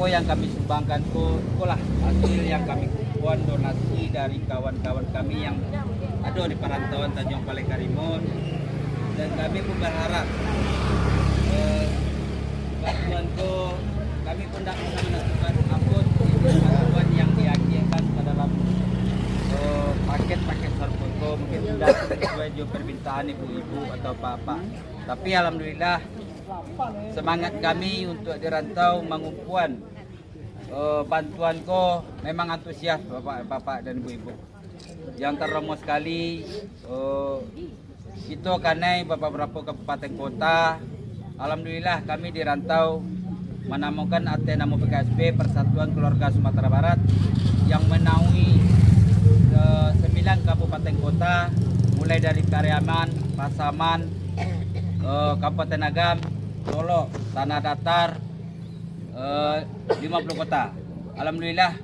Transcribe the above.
yang kami sumbangkan itulah hasil yang kami kumpulkan donasi dari kawan-kawan kami yang ada di perantauan Tanjung Balai Karimun, dan kami pun berharap bantuan itu kami pun tidak menentukan apapun bantuan yang diajukan ke dalam paket-paket sembako, mungkin sudah sesuai juga permintaan ibu-ibu atau bapak. Tapi alhamdulillah semangat kami untuk di rantau mengumpulkan bantuan ko memang antusias bapak-bapak dan ibu-ibu. Yang terromo sekali itu karena beberapa kabupaten kota, alhamdulillah kami di rantau menemukan Atenamo PKSB Persatuan Keluarga Sumatera Barat yang menaungi 9 kabupaten kota, mulai dari Pariaman, Pasaman, Kabupaten Agam, Solo, Tanah Datar, 50 kota. Alhamdulillah